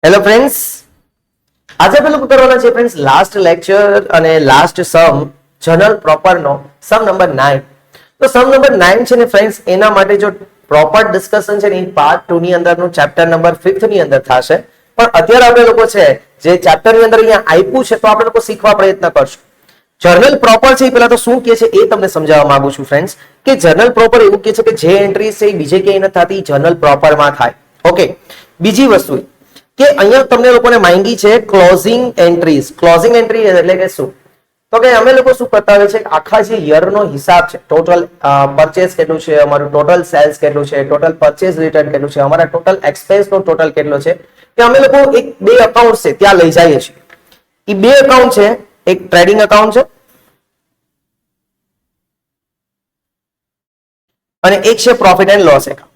Hello friends, આજે પેલું કરવાના છે ફ્રેન્ડ્સ લાસ્ટ લેક્ચર અને લાસ્ટ સમ જનરલ પ્રોપરનો સમ નંબર 9. તો સમ નંબર 9 છે ને ફ્રેન્ડ્સ, એના માટે જો પ્રોપર ડિસ્કશન છે ને એ પાર્ટ 2 ની અંદરનું ચેપ્ટર નંબર 5 ની અંદર થશે. પણ અત્યારે આપણે લોકો છે જે ચેપ્ટર ની અંદર અહીંયા આપ્યું છે તો આપણે લોકો શીખવા પ્રયત્ન કરશું. જર્નલ પ્રોપર છે એ પેલા તો શું કે છે એ તમને સમજાવવા માંગુ છું ફ્રેન્ડ્સ, કે જર્નલ પ્રોપર એવું કે છે કે જે એન્ટ્રી છે એ બીજે ક્યાંય નથી થતી, જર્નલ પ્રોપરમાં થાય. ઓકે, બીજી વસ્તુ કે અહીંયા તમને લોકોને માંગી છે ક્લોઝિંગ એન્ટ્રીઝ. ક્લોઝિંગ એન્ટ્રી એટલે કે શું? તો કે અમે લોકો શું કરતા હોય છે, આખા જે યર નો હિસાબ છે, ટોટલ પરચેસ કેટલું છે, અમારું ટોટલ સેલ્સ કેટલું છે, ટોટલ પરચેસ રિટર્ન કેટલું છે, અમારા ટોટલ એક્સપેન્સ નો ટોટલ કેટલો છે, કે અમે લોકો બે એકાઉન્ટ છે ત્યાં લઈ જઈએ છીએ. એ બે એકાઉન્ટ છે, એક ટ્રેડિંગ એકાઉન્ટ છે અને એક છે પ્રોફિટ એન્ડ લોસ એકાઉન્ટ.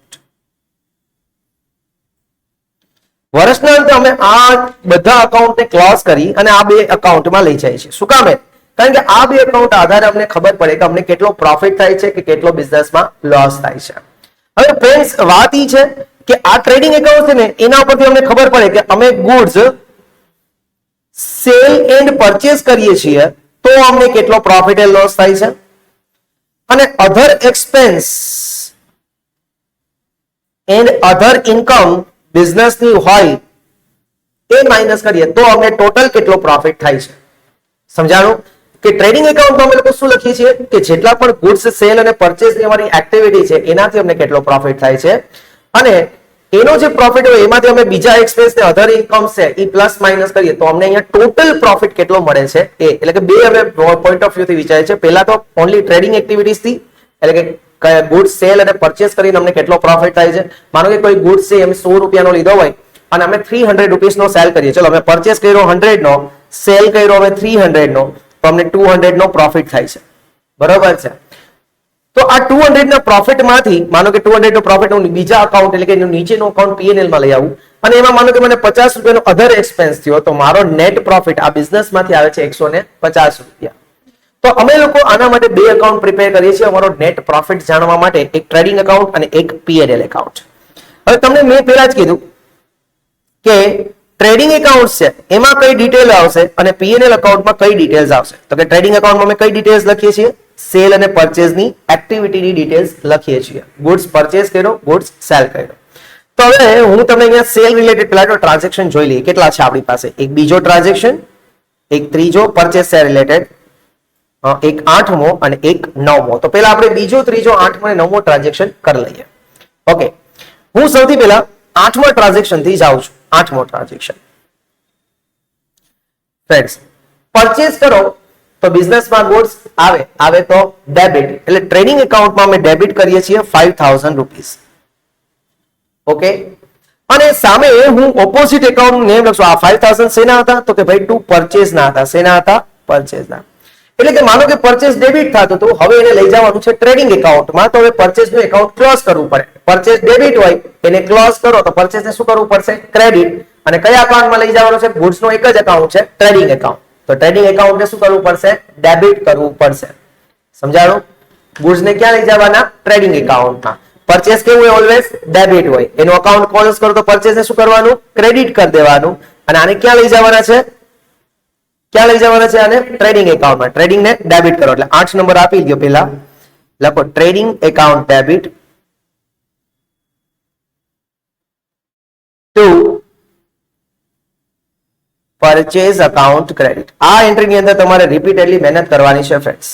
વર્ષના અંતે અમે આ બધા એકાઉન્ટને ક્લોઝ કરી અને આ બે એકાઉન્ટમાં લઈ જાય છે. શું કામ? કારણ કે આ બે એકાઉન્ટ આધારે અમને ખબર પડે કે અમને કેટલો પ્રોફિટ થાય છે કે કેટલો બિઝનેસમાં લોસ થાય છે. હવે ફ્રેન્ડ્સ, વાત એ છે કે આ ટ્રેડિંગ એકાઉન્ટ છે ને એના ઉપરથી અમને ખબર પડે કે અમે ગુડ્સ સેલ એન્ડ પરચેસ કરીએ છીએ તો અમને કેટલો પ્રોફિટ એન્ડ લોસ થાય છે, અને અધર એક્સપેન્સ એન્ડ અધર ઇન્કમ બિઝનેસની હોય એ માઇનસ કરીએ તો અમને ટોટલ કેટલો પ્રોફિટ થાય છે. સમજાણું? કે ટ્રેડિંગ એકાઉન્ટમાં અમે લોકો શું લખીએ છીએ કે જેટલા પણ ગુડ્સ સેલ અને પરચેસની અમારી એક્ટિવિટી છે એનાથી અમને કેટલો પ્રોફિટ થાય છે, અને એનો જે પ્રોફિટ હોય એમાંથી અમે બીજા એક્સપેન્સ ને અધર ઇન્કમ છે એ પ્લસ માઇનસ કરીએ તો અમને અહીંયા ટોટલ પ્રોફિટ કેટલો મળે છે એ. એટલે કે બે અમે પોઈન્ટ ઓફ વ્યૂ થી વિચારીએ છીએ. પહેલા તો ઓનલી ટ્રેડિંગ એક્ટિવિટીઝ થી, એટલે કે ગુડ્સ સેલ અને પરચેસ કરીને અમને કેટલો પ્રોફિટ થાય છે. માનો કે કોઈ ગુડ્સ છે એમ 100 રૂપિયાનો લીધો હોય અને અમે 300 રૂપીસ નો સેલ કરીએ. ચલો, અમે પરચેસ કર્યો 100 નો, સેલ કર્યો અમે 300 નો, તો અમને 200 નો પ્રોફિટ થાય છે. બરોબર છે? તો આ 200 ના પ્રોફિટ માંથી માનો કે 200 નો પ્રોફિટ હું બીજા અકાઉન્ટ એટલે કે નીચેનો અકાઉન્ટ પીએનએલ માં લઈ આવું અને એમાં માનો કે મને 50 રૂપિયાનો અધર એક્સપેન્સ થયો, તો મારો નેટ પ્રોફિટ આ બિઝનેસ માંથી આવે છે 150 રૂપિયા. તો અમે લોકો આના માટે બે એકાઉન્ટ પ્રિપેર કરીએ છીએ અમારો નેટ પ્રોફિટ જાણવા માટે, એક ટ્રેડિંગ એકાઉન્ટ અને એક પીએનએલ એકાઉન્ટ. હવે તમને મેં પહેલા જ કીધું કે ટ્રેડિંગ એકાઉન્ટ છે એમાં કઈ ડિટેલ આવશે અને પીએનએલ એકાઉન્ટમાં કઈ ડિટેલ્સ આવશે. તો કે ટ્રેડિંગ એકાઉન્ટમાં અમે કઈ ડિટેલ્સ લખીએ છીએ? સેલ અને પરચેસની એક્ટિવિટીની ડિટેલ્સ લખીએ છીએ. ગુડ્સ પરચેસ કર્યો, ગુડ્સ સેલ કર્યો. તો હવે હું તમને અહીંયા સેલ રિલેટેડ પેલા તો ટ્રાન્ઝેક્શન જોઈ લઈએ કેટલા છે આપણી પાસે. એક બીજો ટ્રાન્ઝેક્શન, એક ત્રીજો પરચેસ સેલ રિલેટેડ, એક 8મો અને એક 9મો. તો પહેલા આપણે બીજો, ત્રીજો, 8મો અને 9મો ટ્રાન્ઝેક્શન કરી લઈએ. ઓકે, હું સૌથી પહેલા 8મા ટ્રાન્ઝેક્શન થી જાઉં છું. 8મો ટ્રાન્ઝેક્શન ફ્રેન્ડ્સ, પરચેસ કરો તો બિઝનેસમાં ગુડ્સ આવે તો ડેબિટ, એટલે ટ્રેડિંગ એકાઉન્ટમાં અમે ડેબિટ કરીએ છીએ 5000 રૂપીસ. ઓકે, અને સામે હું ઓપોઝિટ એકાઉન્ટ નેમ લખશું. આ 5000 શેના હતા? તો કે ભાઈ ટુ પરચેસ ના હતા. શેના હતા? પરચેસ ના. એટલે કે માનો કે પરચેસ ડેબિટ થતું હતું, હવે એને લઈ જવાનું છે ટ્રેડિંગ એકાઉન્ટમાં, તો હવે પરચેસ નું એકાઉન્ટ ક્લોઝ કરવું પડે. પરચેસ ડેબિટ હોય એને ક્લોઝ કરો તો પરચેસ ને શું કરવું પડશે? ક્રેડિટ. અને કયા એકાઉન્ટમાં લઈ જવાનું છે? ગુડ્સ નો એક જ એકાઉન્ટ છે, ટ્રેડિંગ એકાઉન્ટ. તો ટ્રેડિંગ એકાઉન્ટ ને શું કરવું પડશે? ડેબિટ કરવું પડશે. સમજાણું? ગુડ્સ ને ક્યાં લઈ જવાના? ટ્રેડિંગ એકાઉન્ટમાં. પરચેસ કેવું હોય? ઓલવેઝ ડેબિટ હોય. એનું એકાઉન્ટ ક્લોઝ કરો તો પરચેસ ને શું કરવાનું? ક્રેડિટ કરી દેવાનું. અને આને ક્યાં લઈ જવાના છે? ક્યાં લઈ જવાના છે? આને ટ્રેડિંગ એકાઉન્ટમાં. ટ્રેડિંગ ને ડેબિટ કરો એટલે 8 નંબર આપી દો. પેલા લખો trading account debit two purchase account credit. આ એન્ટ્રી ની અંદર તમારે રિપીટેડલી મહેનત કરવાની છે ફ્રેન્ડ્સ.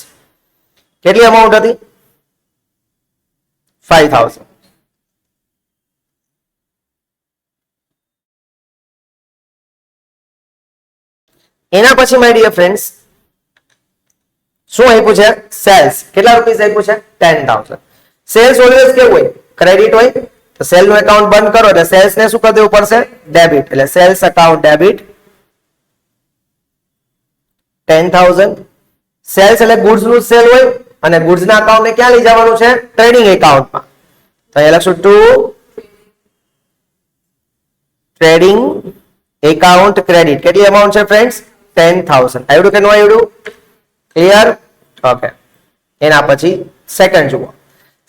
કેટલી અમાઉન્ટ હતી? 5000. એના પછી માય ડિયર ફ્રેન્ડ્સ શું આપ્યું છે? સેલ્સ. કેટલા રૂપીસ આપ્યું છે? 10000. સેલ્સ ઓલવેઝ કેવું હોય? ક્રેડિટ હોય. તો સેલ નું એકાઉન્ટ બંધ કરો એટલે સેલ્સ ને શું કરી દેવું પડશે? ડેબિટ. એટલે સેલ્સ એકાઉન્ટ ડેબિટ 10000. સેલ્સ એટલે ગુડ્સ નું સેલ હોય અને ગુડ્સ ના એકાઉન્ટ ને ક્યાં લઈ જવાનું છે? ટ્રેડિંગ એકાઉન્ટમાં. તો અહીંયા લખશું ટુ ટ્રેડિંગ એકાઉન્ટ ક્રેડિટ. કેટલી અમાઉન્ટ છે ફ્રેન્ડ્સ? 10000. આવડું કે ન આવડું? ક્લિયર? ઓકે. એના પછી સેકન્ડ જુઓ,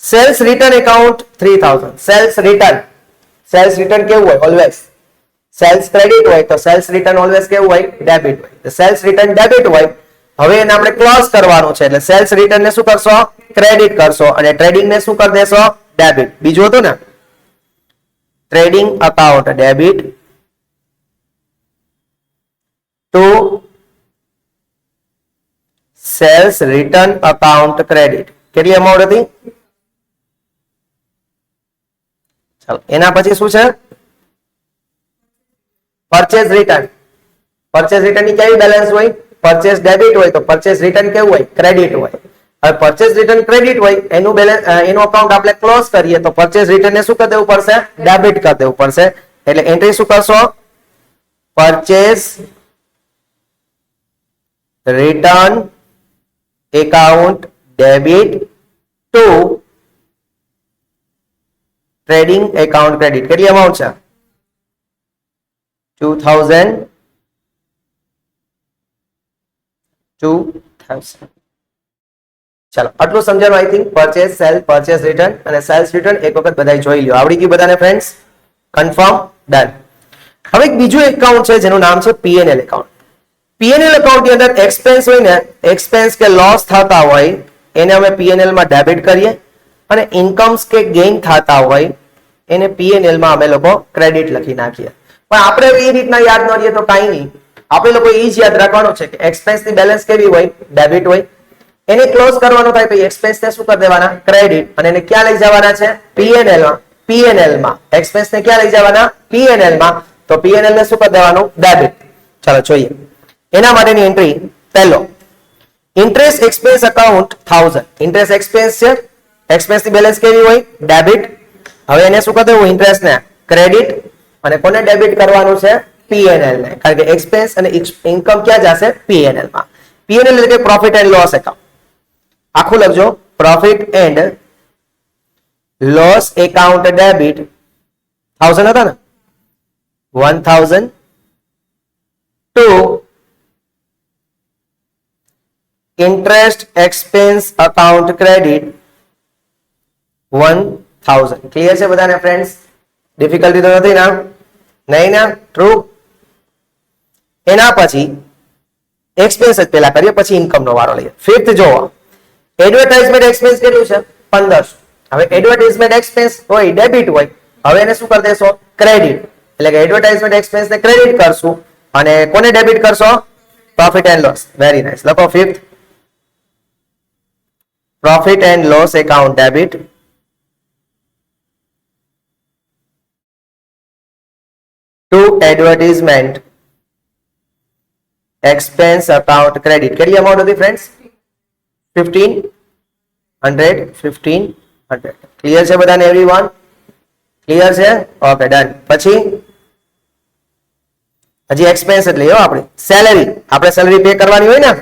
sales return account 3000. Sales return કેવું હોય? ઓલવેઝ સેલ્સ ક્રેડિટ હોય તો સેલ્સ રિટર્ન ઓલવેઝ કેવું હોય? ડેબિટ હોય. તો સેલ્સ રિટર્ન ડેબિટ હોય. હવે એને આપણે ક્લોઝ કરવાનું છે એટલે સેલ્સ રિટર્ન ને શું કરશો? ક્રેડિટ કરશો અને ટ્રેડિંગ ને શું કરી દેશો? ડેબિટ. બીજું હતું ને, trading account debit to sales return account credit. કેટલી અમાઉન્ટ હતી? ચાલો એના પછી શું છે? Purchase return. પરચેઝ રિટર્ન ની કેવી બેલેન્સ હોય? પરચેઝ ડેબિટ હોય તો પરચેઝ રિટર્ન કેવું હોય? ક્રેડિટ હોય. હવે પરચેઝ રિટર્ન ક્રેડિટ હોય એનું બેલેન્સ એનું અકાઉન્ટ આપણે ક્લોઝ કરીએ તો પરચેઝ રિટર્ન ને શું કરી દેવું પડશે? ડેબિટ કરી દેવું પડશે. એટલે એન્ટ્રી શું કરશો? Purchase return account debit two trading account credit. કેટલી અમાઉન્ટ છે? 2000. ચાલો આટલું સમજાણું. I think purchase, cell, purchase return અને સેલ્સ રિટર્ન એક વખત બધાય જોઈ લ્યો. આવડી ગયું બધાને ફ્રેન્ડ્સ? કન્ફર્મ? ડન. હવે એક બીજું એકાઉન્ટ છે જેનું નામ છે પીએનએલ એકાઉન્ટ. પીએનએલ એકાઉન્ટ ની અંદર એક્સપેન્સ હોય ને, એક્સપેન્સ કે લોસ થતા હોય એને અમે પીએનએલ માં ડેબિટ કરીએ અને ઇન્કમ્સ કે ગેઇન થતા હોય એને પીએનએલ માં અમે લોકો ક્રેડિટ લખી નાખીએ. પણ આપણે એ રીતના યાદ ન રહીએ તો કાંઈ નહીં. આપણે લોકો એ જ યાદ રાખવાનું છે કે એક્સપેન્સ ની બેલેન્સ કેવી હોય? ડેબિટ હોય. એને ક્લોઝ કરવાનું થાય તો એક્સપેન્સ ને શું કરી દેવાના? ક્રેડિટ. અને એને ક્યાં લઈ જવાના છે? પીએનએલ માં. પીએનએલ માં એક્સપેન્સ ને ક્યાં લઈ જવાના? પીએનએલ માં. તો પીએનએલ ને શું કરી દેવાનું? ડેબિટ. ચાલો જોઈએ એના માટેની એન્ટ્રી. પહેલો, interest expense account 1000. Interest expense છે, એક્સપેન્સ ની બેલેન્સ કેવી હોય? ડેબિટ. હવે એને શું કરી દેવું? ઇન્ટરેસ્ટ ને ક્રેડિટ. અને કોને ડેબિટ કરવાનું છે? પીએનએલ ને. કારણ કે એક્સપેન્સ અને ઇન્કમ ક્યાં જશે? પીએનએલ માં. પીએનએલ એટલે કે પ્રોફિટ એન્ડ લોસ એકાઉન્ટ. આખું લખજો, profit and loss account debit 1000 હતા ને, 1000 to interest expense account credit 1000. Clear છે બધાને ફ્રેન્ડ્સ? ડિફિકલ્ટી તો નથી ના? નહીં ના? ટ્રુ. એના પછી એક્સપેન્સ જ પેલા કરીએ પછી ઇન્કમ નો વારો લઈએ. ફિફ્થ જોવો, એડવર્ટાઇઝમેન્ટ એક્સપેન્સ કેટલું છે? 1500. હવે એડવર્ટાઇઝમેન્ટ એક્સપેન્સ હોય ડેબિટ હોય, હવે એને શું કરી દેશો? ક્રેડિટ. એટલે કે એડવર્ટાઇઝમેન્ટ એક્સપેન્સ ને ક્રેડિટ કરશું અને કોને ડેબિટ કરશો? Profit and loss. Very nice. લખો fifth, profit and loss account debit to advertisement expense account credit. કેટલી અમાઉન્ટ હતી ફ્રેન્ડ્સ? 1500. 1500. ક્લિયર છે બધાને? એવરીવન ક્લિયર છે? Okay done. પછી હજી એક્સપેન્સ એટલે એવો આપણે સેલેરી. આપણે સેલેરી પે કરવાની હોય ને,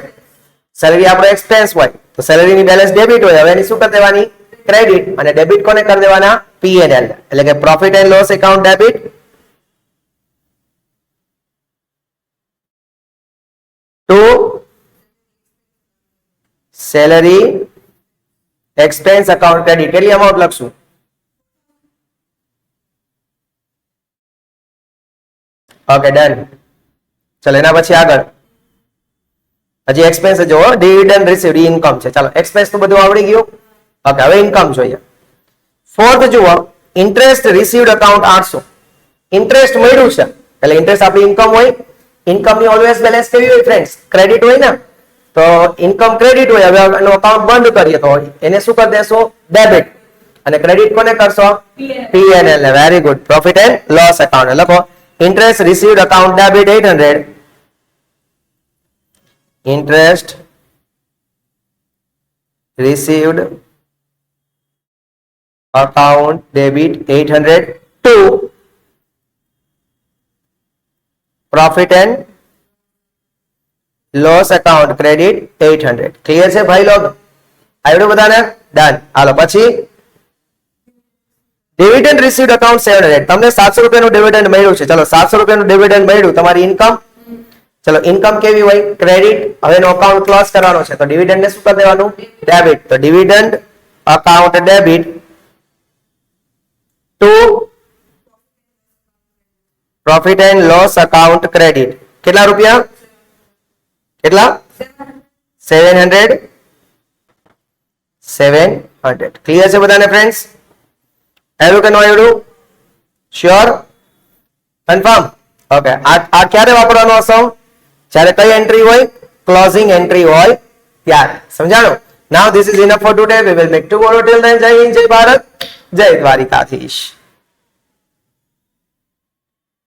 સેલેરી આપણો એક્સપેન્સ હોય તો સેલેરી ની બેલેન્સ ડેબિટ હોય. હવે એની શું કરી દેવાની? ક્રેડિટ. અને ડેબિટ કોને કરી દેવાના? પીએનએલ. એટલે કે profit and loss account debit two salary expense account credit. કેટલી અમાઉન્ટ લખશું? Okay done. ચલો એના પછી આગળ હજી એક્સપેન્સ જો ડિવિડન્ડ રિસીવ્ડ ઇન્કમ છે. ચાલો એક્સપેન્સ તો બધું આવડી ગયું. ઓકે હવે ઇન્કમ જોઈએ. ફોર્થ જુઓ, ઇન્ટરેસ્ટ રિસીવ્ડ અકાઉન્ટ 800. ઇન્ટરેસ્ટ મળ્યું છે એટલે ઇન્ટરેસ્ટ આપણી ઇન્કમ હોય. ઇન્કમ ની ઓલવેઝ બેલેન્સ કેવી હોય ફ્રેન્ડ્સ? ક્રેડિટ હોય ને. તો ઇન્કમ ક્રેડિટ હોય. હવે એનો અકાઉન્ટ બંધ કરીએ તો એને શું કરી દેશો? ડેબિટ. અને ક્રેડિટ કોને કરશો? પીએનએલ ને. Very good. Profit and loss account. લખો interest received account debit 800. Interest received account debit 800 to profit and loss account credit 800. Clear છે ભાઈ લોગ? આવડ્યું બધાને? ડન. હાલો પછી ડિવિડન્ડ રિસીવ્ડ અકાઉન્ટ 700. તમને 700 રૂપિયાનું ડિવિડન્ડ મળ્યું છે. ચલો 700 રૂપિયાનું ડિવિડન્ડ મળ્યું. તમારી ઇન્કમ. ચલો ઇન્કમ કેવી હોય? ક્રેડિટ. હવે એનો અકાઉન્ટ ક્લોઝ કરવાનો છે તો ડિવિડન્ડ ને શું કરી દેવાનું? ડેબિટ. તો dividend account debit two profit and loss account credit કેટલા રૂપિયા? કેટલા? 700. ક્લિયર છે બધાને ફ્રેન્ડ્સ? આવ્યું કે ન આવ્યું? શ્યોર? કન્ફર્મ? ઓકે. આ ક્યારે વાપરવાનો હશે? જ્યારે કઈ એન્ટ્રી હોય? ક્લોઝિંગ એન્ટ્રી હોય ત્યારે. સમજાણું? Now this is enough for today. We will meet tomorrow. Till then, જય હિન્દ, જય ભારત, જય દ્વારિકાધીશ.